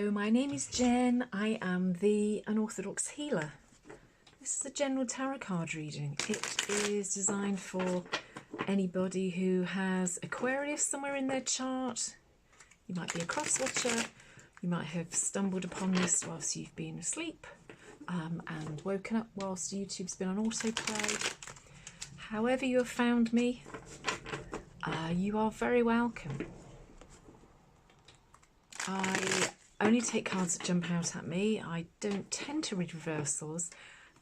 Hello, my name is Jen. I am the Unorthodox Healer. This is a general tarot card reading. It is designed for anybody who has Aquarius somewhere in their chart. You might be a cross watcher. You might have stumbled upon this whilst you've been asleep and woken up whilst YouTube's been on autoplay. However you have found me, you are very welcome. I only take cards that jump out at me. I don't tend to read reversals,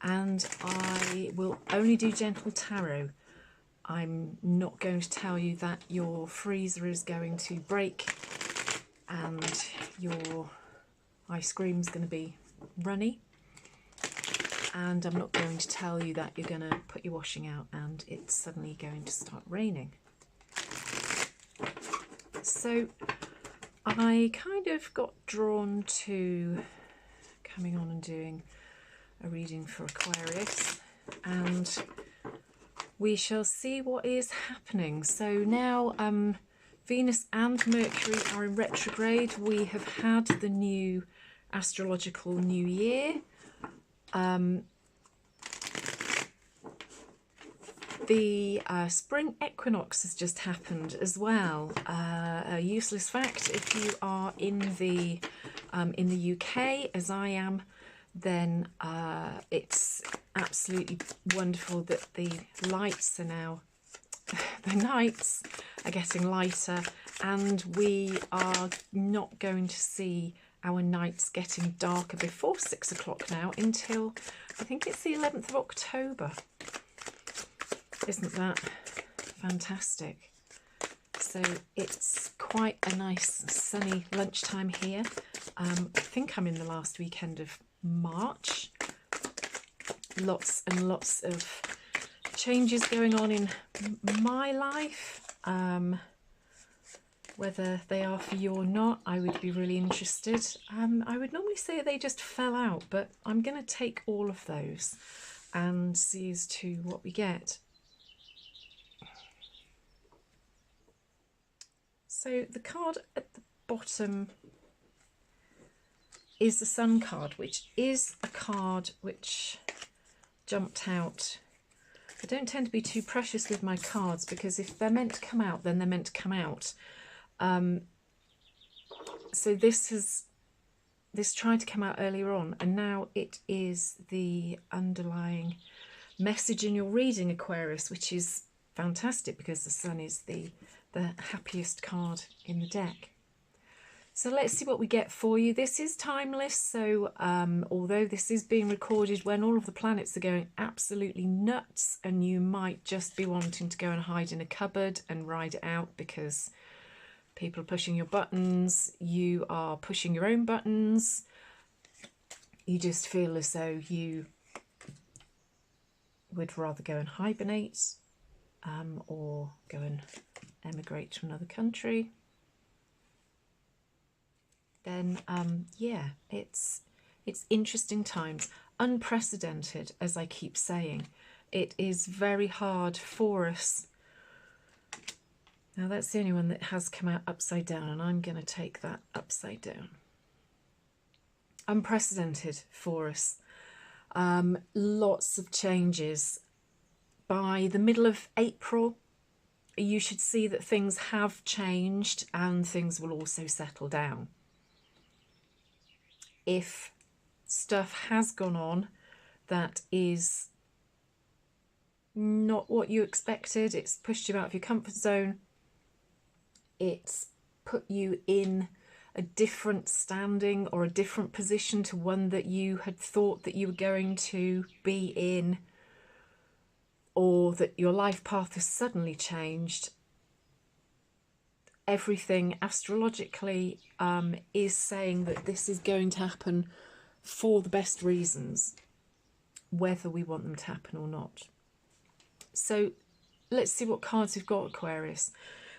and I will only do gentle tarot. I'm not going to tell you that your freezer is going to break and your ice cream's going to be runny, and I'm not going to tell you that you're going to put your washing out and it's suddenly going to start raining. So I kind of got drawn to coming on and doing a reading for Aquarius, and we shall see what is happening. So now Venus and Mercury are in retrograde. We have had the new astrological new year. The spring equinox has just happened as well. A useless fact: if you are in the UK, as I am, then it's absolutely wonderful that the lights are now, the nights are getting lighter, and we are not going to see our nights getting darker before 6 o'clock now until I think it's the 11th of October. Isn't that fantastic? So it's quite a nice sunny lunchtime here. I think I'm in the last weekend of March. Lots and lots of changes going on in my life. Whether they are for you or not, I would be really interested. I would normally say they just fell out, but I'm going to take all of those and see as to what we get. So the card at the bottom is the Sun card, which is a card which jumped out. I don't tend to be too precious with my cards, because if they're meant to come out, then they're meant to come out. So this tried to come out earlier on, and now it is the underlying message in your reading, Aquarius, which is fantastic because the Sun is the happiest card in the deck. So let's see what we get for you. This is timeless, so although this is being recorded when all of the planets are going absolutely nuts, and you might just be wanting to go and hide in a cupboard and ride it out because people are pushing your buttons, you are pushing your own buttons, you just feel as though you would rather go and hibernate or go and emigrate to another country, then yeah, it's interesting times, unprecedented, as I keep saying. It is very hard for us. Now that's the only one that has come out upside down, and I'm going to take that upside down. Unprecedented for us. Lots of changes. By the middle of April, you should see that things have changed and things will also settle down. If stuff has gone on that is not what you expected, it's pushed you out of your comfort zone, it's put you in a different standing or a different position to one that you had thought that you were going to be in, or that your life path has suddenly changed, everything astrologically is saying that this is going to happen for the best reasons, whether we want them to happen or not. So let's see what cards we've got, Aquarius.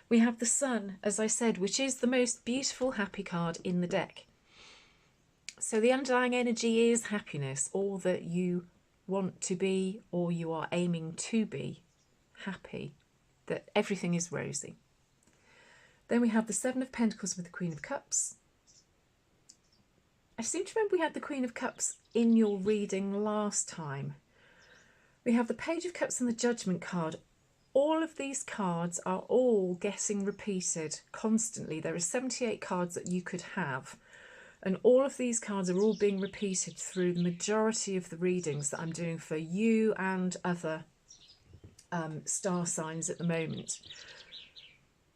We have the Sun, as I said, which is the most beautiful happy card in the deck. So the underlying energy is happiness, all that you want to be or you are aiming to be happy, that everything is rosy. Then we have the Seven of Pentacles with the Queen of Cups, I seem to remember we had the Queen of Cups in your reading last time. We have the Page of Cups and the Judgment card. All of these cards are all getting repeated constantly. There are 78 cards that you could have, and all of these cards are all being repeated through the majority of the readings that I'm doing for you and other star signs at the moment.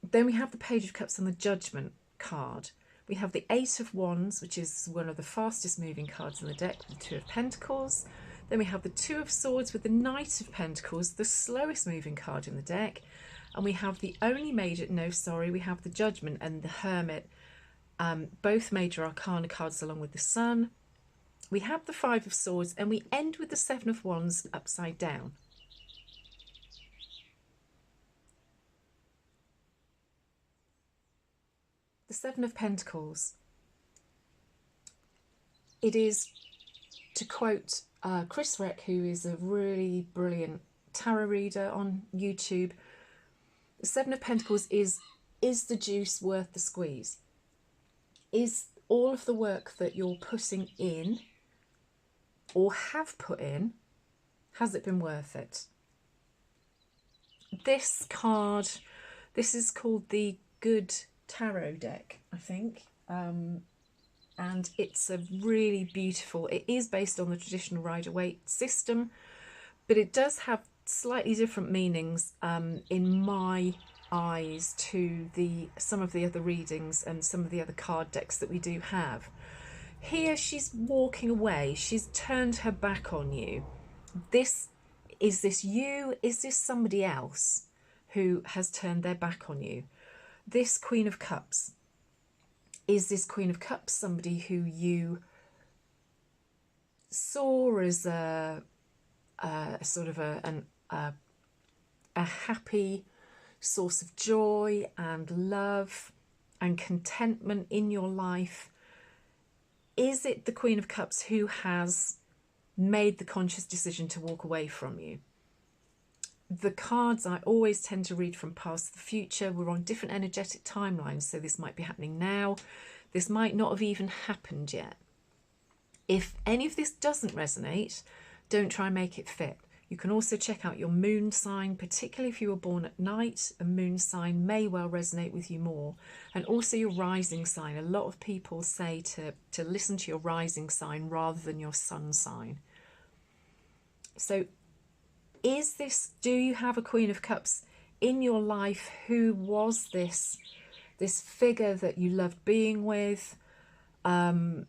Then we have the Page of Cups and the Judgment card. We have the Eight of Wands, which is one of the fastest moving cards in the deck, with the Two of Pentacles. Then we have the Two of Swords with the Knight of Pentacles, the slowest moving card in the deck. And we have the only major, we have the Judgment and the Hermit, both major arcana cards along with the Sun. We have the Five of Swords, and we end with the Seven of Wands upside down. The Seven of Pentacles. It is, to quote Chris Reck, who is a really brilliant tarot reader on YouTube, the Seven of Pentacles is the juice worth the squeeze? Is all of the work that you're putting in or have put in, has it been worth it? This card, this is called the Good Tarot deck, I think. And it's a really beautiful, it is based on the traditional Rider-Waite system, but it does have slightly different meanings in my eyes to some of the other readings and some of the other card decks that we do have. Here she's walking away, she's turned her back on you. Is this you? Is this somebody else who has turned their back on you? This Queen of Cups. Is this Queen of Cups somebody who you saw as a sort of a happy source of joy and love and contentment in your life? Is it the Queen of Cups who has made the conscious decision to walk away from you? The cards I always tend to read from past to the future. We're on different energetic timelines, so this might be happening now. This might not have even happened yet. If any of this doesn't resonate, don't try and make it fit. You can also check out your moon sign, particularly if you were born at night. A moon sign may well resonate with you more. And also your rising sign. A lot of people say to listen to your rising sign rather than your sun sign. So do you have a Queen of Cups in your life who was this figure that you loved being with, that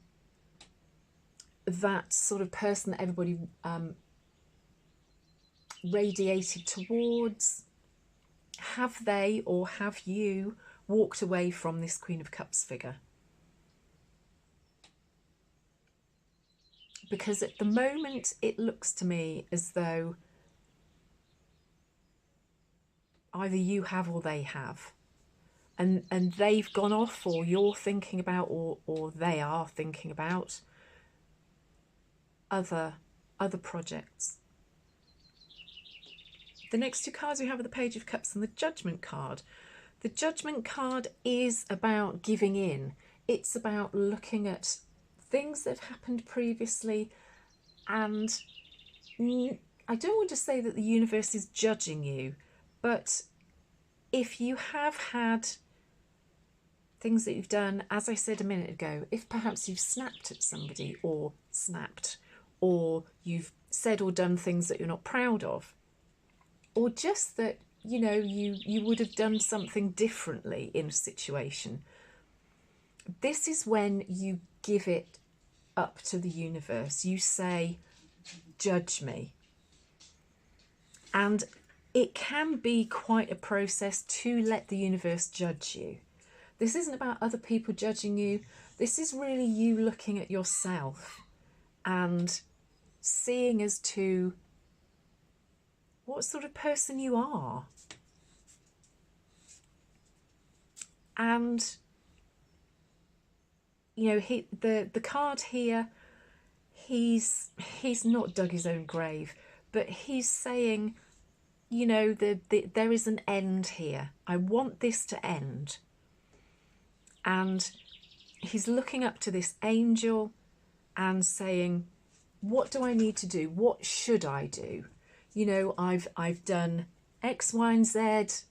sort of person that everybody radiated towards? Have they or have you walked away from this Queen of Cups figure? Because at the moment it looks to me as though either you have or they have, and they've gone off, or you're thinking about, or they are thinking about other projects. The next two cards we have are the Page of Cups and the Judgment card. The Judgment card is about giving in. It's about looking at things that have happened previously, and I don't want to say that the universe is judging you, but if you have had things that you've done, as I said a minute ago, if perhaps you've snapped at somebody or you've said or done things that you're not proud of, or just that, you know, you would have done something differently in a situation, this is when you give it up to the universe. You say, judge me. And it can be quite a process to let the universe judge you. This isn't about other people judging you. This is really you looking at yourself and seeing as to what sort of person you are. And, you know, the card here, he's not dug his own grave, but he's saying, you know, there is an end here. I want this to end. And he's looking up to this angel and saying, what do I need to do? What should I do? You know, I've done X, Y, and Z.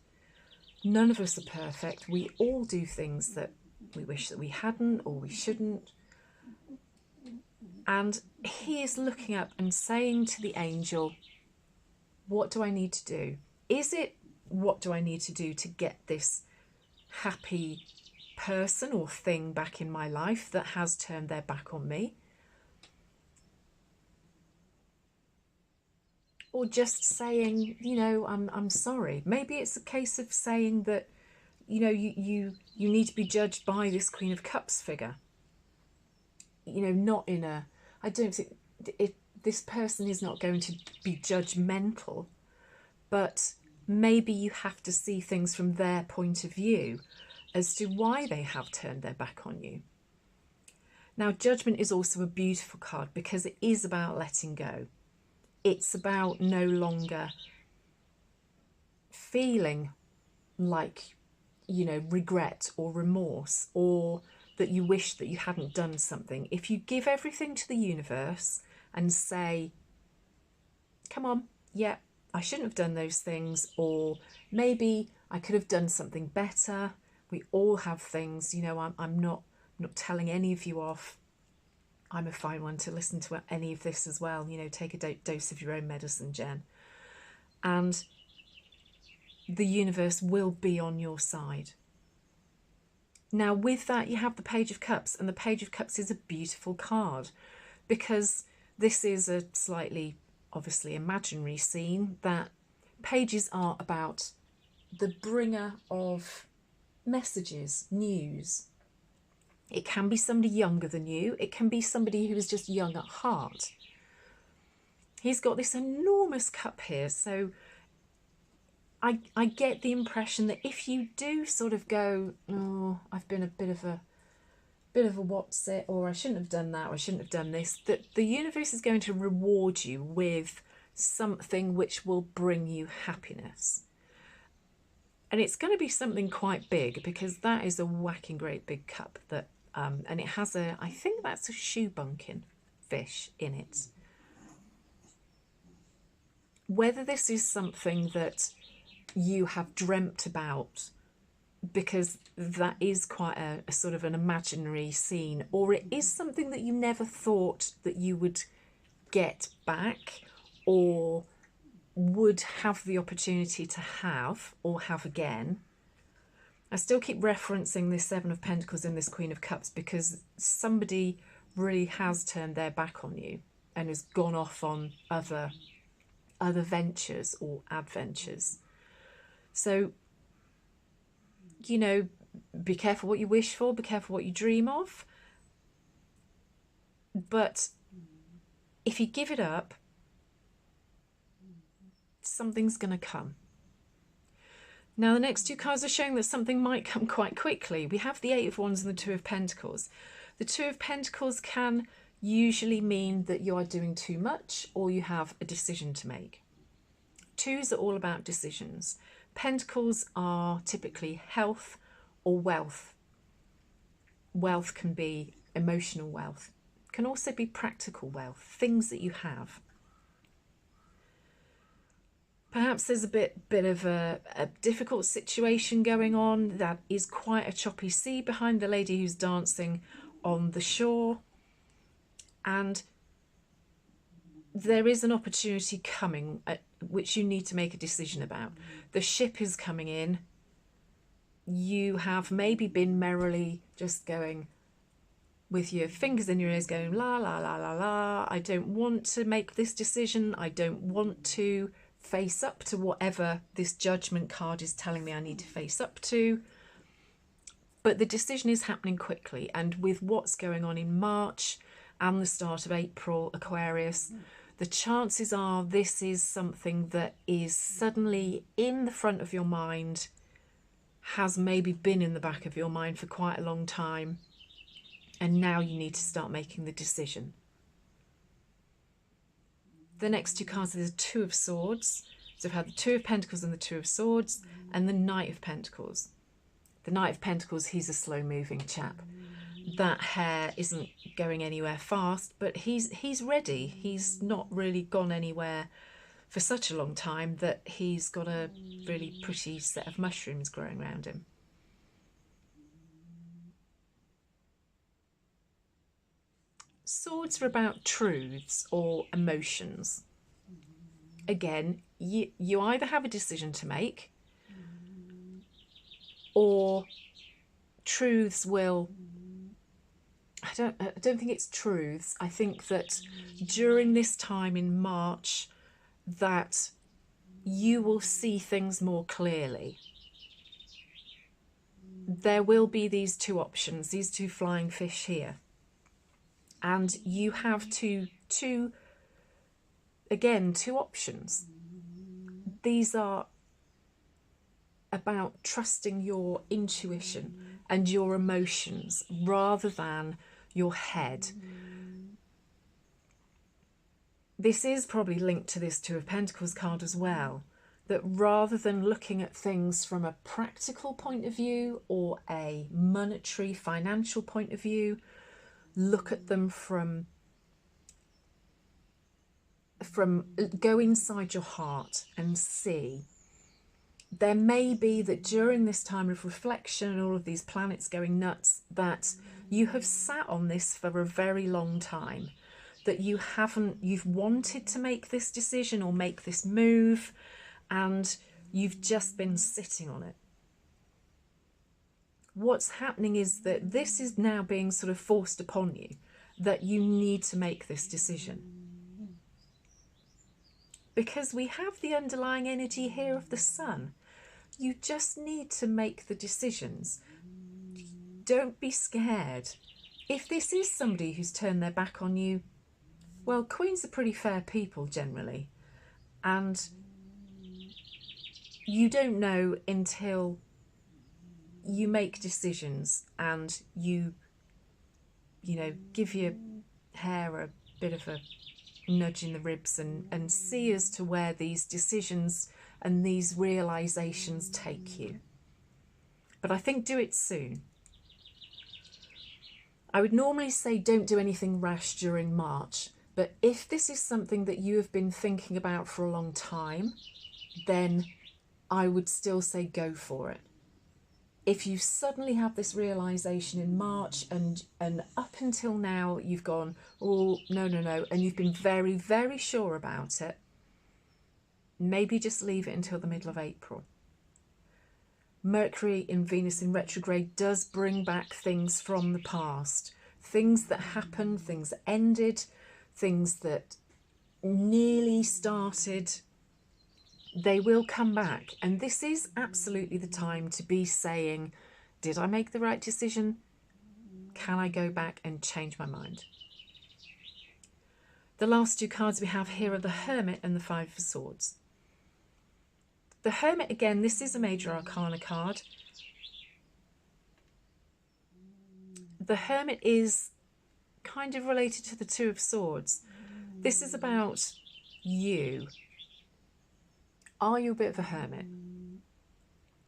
None of us are perfect. We all do things that we wish that we hadn't or we shouldn't. And he is looking up and saying to the angel, what do I need to do? Is it what do I need to do to get this happy person or thing back in my life that has turned their back on me? Or just saying, you know, I'm sorry. Maybe it's a case of saying that, you know, you need to be judged by this Queen of Cups figure. You know, not in a, I don't think this person is not going to be judgmental, but maybe you have to see things from their point of view as to why they have turned their back on you. Now, Judgment is also a beautiful card because it is about letting go. It's about no longer feeling like, you know, regret or remorse or that you wish that you hadn't done something. If you give everything to the universe and say, come on, yeah, I shouldn't have done those things, or maybe I could have done something better. We all have things, you know, I'm not telling any of you off. I'm a fine one to listen to any of this as well. You know, take a dose of your own medicine, Jen. And the universe will be on your side. Now, with that, you have the Page of Cups, and the Page of Cups is a beautiful card because this is a slightly, obviously, imaginary scene. That pages are about the bringer of messages, news. It can be somebody younger than you. It can be somebody who is just young at heart. He's got this enormous cup here. So I get the impression that if you do sort of go, oh, I've been a bit of a what's it, or I shouldn't have done that, or I shouldn't have done this, that the universe is going to reward you with something which will bring you happiness. And it's going to be something quite big because that is a whacking great big cup that and it has I think that's a shoe bunkin fish in it. Whether this is something that you have dreamt about, because that is quite a sort of an imaginary scene, or it is something that you never thought that you would get back or would have the opportunity to have or have again. I still keep referencing this Seven of Pentacles and this Queen of Cups because somebody really has turned their back on you and has gone off on other ventures or adventures. So, you know, be careful what you wish for, be careful what you dream of. But if you give it up, something's going to come. Now, the next two cards are showing that something might come quite quickly. We have the Eight of Wands and the Two of Pentacles. The Two of Pentacles can usually mean that you are doing too much or you have a decision to make. Twos are all about decisions. Pentacles are typically health or wealth. Wealth can be emotional wealth. It can also be practical wealth, things that you have. Perhaps there's a bit of a difficult situation going on. That is quite a choppy sea behind the lady who's dancing on the shore. And there is an opportunity coming which you need to make a decision about. The ship is coming in. You have maybe been merrily just going with your fingers in your ears going la la la la la. I don't want to make this decision. I don't want to face up to whatever this Judgment card is telling me I need to face up to. But the decision is happening quickly, and with what's going on in March and the start of April, Aquarius, the chances are this is something that is suddenly in the front of your mind, has maybe been in the back of your mind for quite a long time, and now you need to start making the decision. The next two cards are the Two of Swords. So we've had the Two of Pentacles and the Two of Swords, and the Knight of Pentacles. The Knight of Pentacles, he's a slow-moving chap. that hare isn't going anywhere fast, but he's ready. He's not really gone anywhere for such a long time that he's got a really pretty set of mushrooms growing around him. Swords are about truths or emotions. Again, you either have a decision to make, or truths will... I don't think it's truths. I think that during this time in March, that you will see things more clearly. There will be these two options, these two flying fish here. And you have two options. These are about trusting your intuition and your emotions rather than your head. This is probably linked to this Two of Pentacles card as well, that rather than looking at things from a practical point of view or a monetary, financial point of view, look at them from go inside your heart and see. There may be that during this time of reflection and all of these planets going nuts, that you have sat on this for a very long time, that you've wanted to make this decision or make this move, and you've just been sitting on it. What's happening is that this is now being sort of forced upon you, that you need to make this decision. Because we have the underlying energy here of the sun. You just need to make the decisions. Don't be scared. If this is somebody who's turned their back on you, well, Queens are pretty fair people generally. And you don't know until you make decisions and you give your hair a bit of a nudge in the ribs and see as to where these decisions and these realizations take you. But I think do it soon. I would normally say don't do anything rash during March, but if this is something that you have been thinking about for a long time, then I would still say go for it. If you suddenly have this realization in March and up until now you've gone, oh, no, and you've been very, very sure about it, maybe just leave it until the middle of April. Mercury in Venus in retrograde does bring back things from the past, things that happened, things that ended, things that nearly started. They will come back, and this is absolutely the time to be saying, did I make the right decision? Can I go back and change my mind? The last two cards we have here are the Hermit and the Five of Swords. The Hermit, again, this is a major arcana card. The Hermit is kind of related to the Two of Swords. This is about you. Are you a bit of a hermit?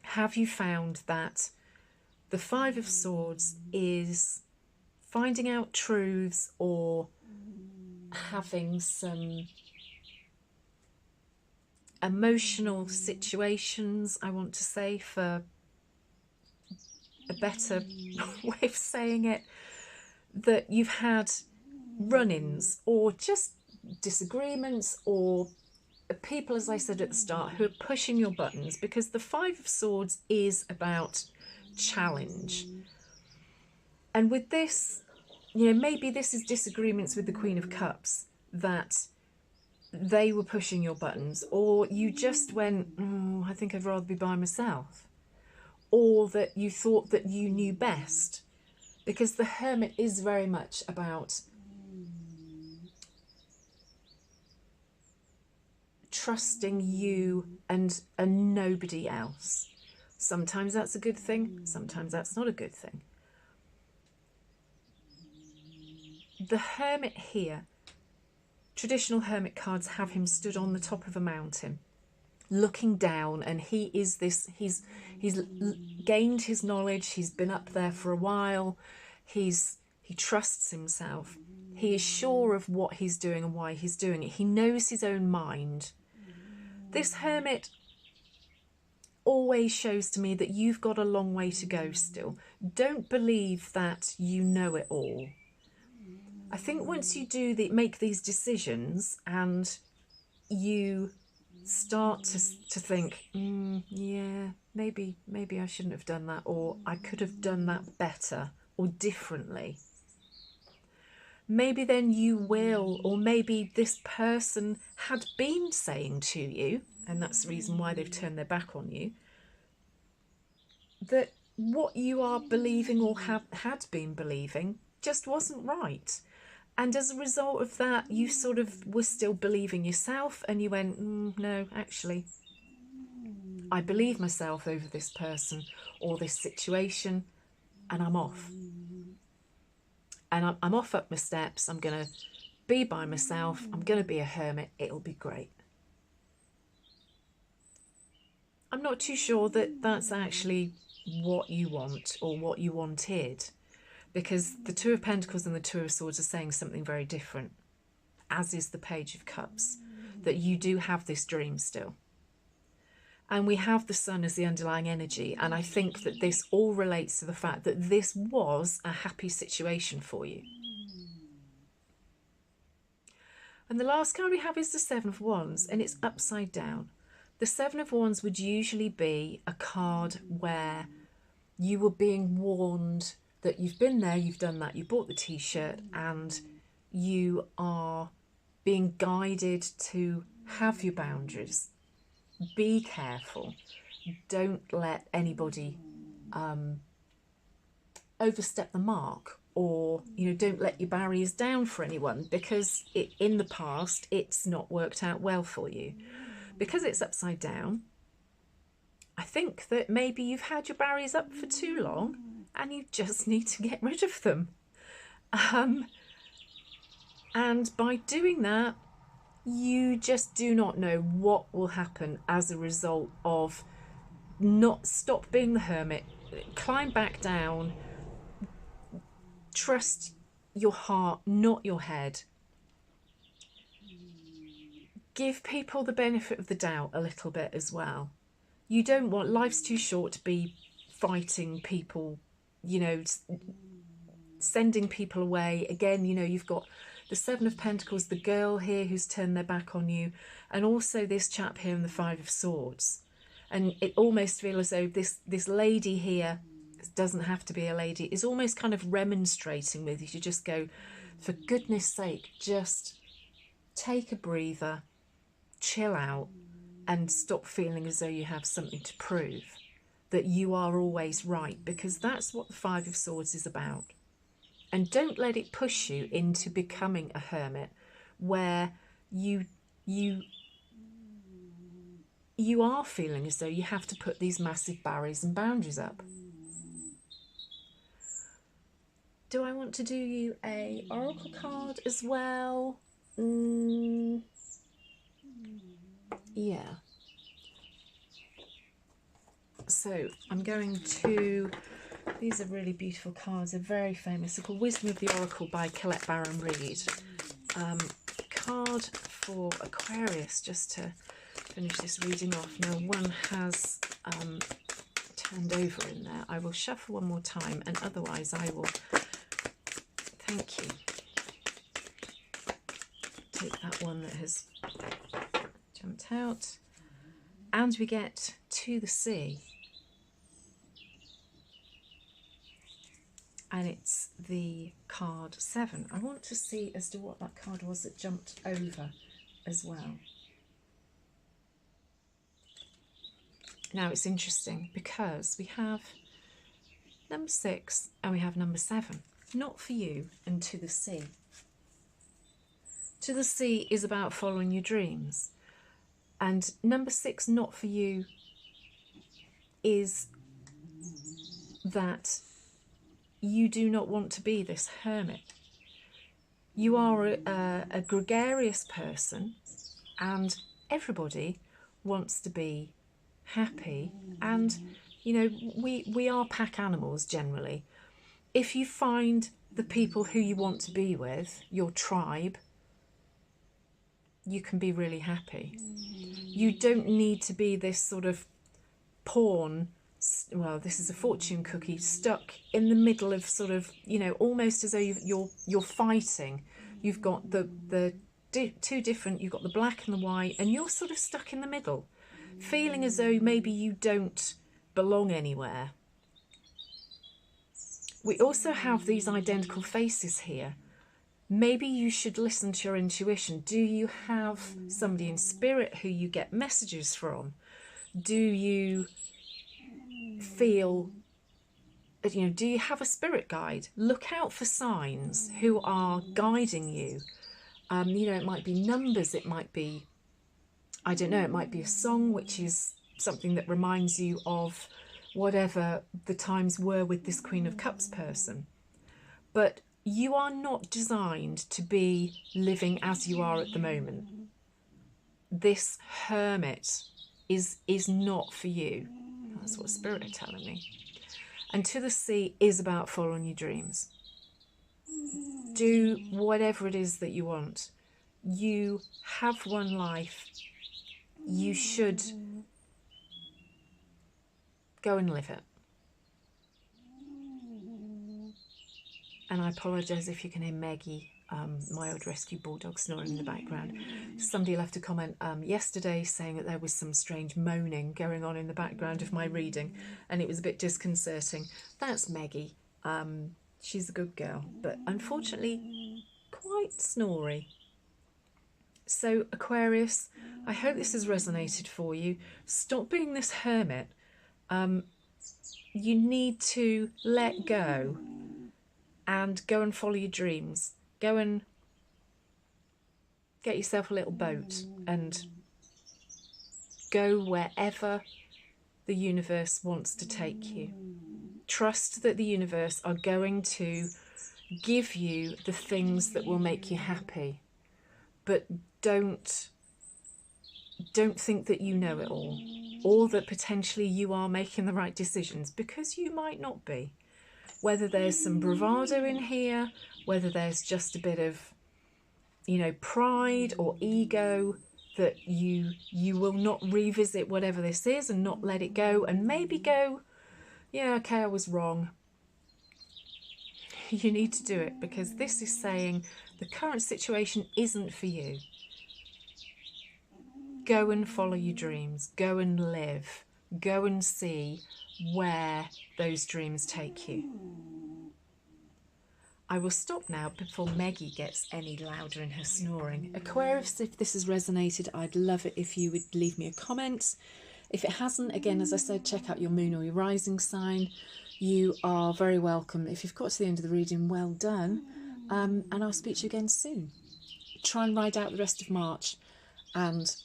Have you found that the Five of Swords is finding out truths or having some emotional situations, I want to say, for a better way of saying it, that you've had run-ins or just disagreements or people, as I said at the start, who are pushing your buttons, because the Five of Swords is about challenge. And with this, maybe this is disagreements with the Queen of Cups, that they were pushing your buttons, or you just went, oh, I think I'd rather be by myself, or that you thought that you knew best, because the Hermit is very much about trusting you and nobody else. Sometimes that's a good thing, sometimes that's not a good thing. The Hermit here, traditional Hermit cards have him stood on the top of a mountain, looking down, and he's gained his knowledge, he's been up there for a while, He trusts himself. He is sure of what he's doing and why he's doing it. He knows his own mind. This hermit always shows to me that you've got a long way to go still. Don't believe that you know it all. I think once you make these decisions and you start to think, yeah, maybe I shouldn't have done that, or I could have done that better or differently. Maybe then you will, or maybe this person had been saying to you, and that's the reason why they've turned their back on you, that what you are believing or had been believing just wasn't right. And as a result of that, you sort of were still believing yourself, and you went, no, actually, I believe myself over this person or this situation, and I'm off. And I'm off up my steps. I'm going to be by myself. I'm going to be a hermit. It'll be great. I'm not too sure that that's actually what you want or what you wanted, because the Two of Pentacles and the Two of Swords are saying something very different, as is the Page of Cups, that you do have this dream still. And we have the Sun as the underlying energy, and I think that this all relates to the fact that this was a happy situation for you. And the last card we have is the Seven of Wands, and it's upside down. The Seven of Wands would usually be a card where you were being warned that you've been there, you've done that, you bought the t-shirt, and you are being guided to have your boundaries. Be careful. Don't let anybody overstep the mark, or don't let your barriers down for anyone, because in the past it's not worked out well for you. Because it's upside down, I think that maybe you've had your barriers up for too long and you just need to get rid of them. And by doing that, you just do not know what will happen as a result of not stop being the hermit, climb back down, trust your heart, not your head. Give people the benefit of the doubt a little bit as well. You don't want, life's too short to be fighting people, sending people away. Again, you've got the Seven of Pentacles, the girl here who's turned their back on you, and also this chap here in the Five of Swords. And it almost feels as though this lady here, doesn't have to be a lady, is almost kind of remonstrating with you to just go, for goodness sake, just take a breather, chill out, and stop feeling as though you have something to prove, that you are always right, because that's what the Five of Swords is about. And don't let it push you into becoming a hermit where you are feeling as though you have to put these massive barriers and boundaries up. Do I want to do you a oracle card as well? Yeah. So I'm going to, these are really beautiful cards. They're very famous. They're called Wisdom of the Oracle by Colette Baron Reid. Card for Aquarius, just to finish this reading off. Now, one has turned over in there. I will shuffle one more time, and otherwise I will, thank you, take that one that has jumped out. And we get to the sea. And it's the card 7. I want to see as to what that card was that jumped over as well. Now it's interesting because we have number 6 and we have number 7. Not for you, and to the sea. To the sea is about following your dreams. And number 6, not for you, is that you do not want to be this hermit. You are a gregarious person, and everybody wants to be happy. And, we are pack animals generally. if you find the people who you want to be with, your tribe, you can be really happy. You don't need to be this sort of pawn, well, this is a fortune cookie, stuck in the middle of sort of, you know, almost as though you're fighting. You've got the two different, you've got the black and the white, and you're sort of stuck in the middle, feeling as though maybe you don't belong anywhere. We also have these identical faces here. Maybe you should listen to your intuition. Do you have somebody in spirit who you get messages from? Do you feel, you know, do you have a spirit guide? Look out for signs who are guiding you. You know, it might be numbers, it might be, I don't know, it might be a song, which is something that reminds you of whatever the times were with this Queen of Cups person. But you are not designed to be living as you are at the moment. This hermit is not for you. That's what Spirit are telling me. And To the Sea is about following your dreams. Do whatever it is that you want. You have one life. You should go and live it. And I apologise if you can hear Maggie, my old rescue bulldog, snoring in the background. Somebody left a comment yesterday saying that there was some strange moaning going on in the background of my reading, and it was a bit disconcerting. That's Maggie. She's a good girl, but unfortunately quite snory. So Aquarius, I hope this has resonated for you. Stop being this hermit. You need to let go and go and follow your dreams. Go and get yourself a little boat and go wherever the universe wants to take you. Trust that the universe are going to give you the things that will make you happy. But don't think that you know it all, or that potentially you are making the right decisions, because you might not be. Whether there's some bravado in here, whether there's just a bit of, you know, pride or ego, that you will not revisit whatever this is and not let it go, and maybe go, yeah, okay, I was wrong. You need to do it, because this is saying the current situation isn't for you. Go and follow your dreams. Go and live. Go and see where those dreams take you. I will stop now before Maggie gets any louder in her snoring. Aquarius, if this has resonated, I'd love it if you would leave me a comment. If it hasn't, again, as I said, check out your moon or your rising sign. You are very welcome. If you've got to the end of the reading, well done. And I'll speak to you again soon. Try and ride out the rest of March, and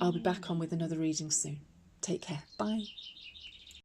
I'll be back on with another reading soon. Take care. Bye.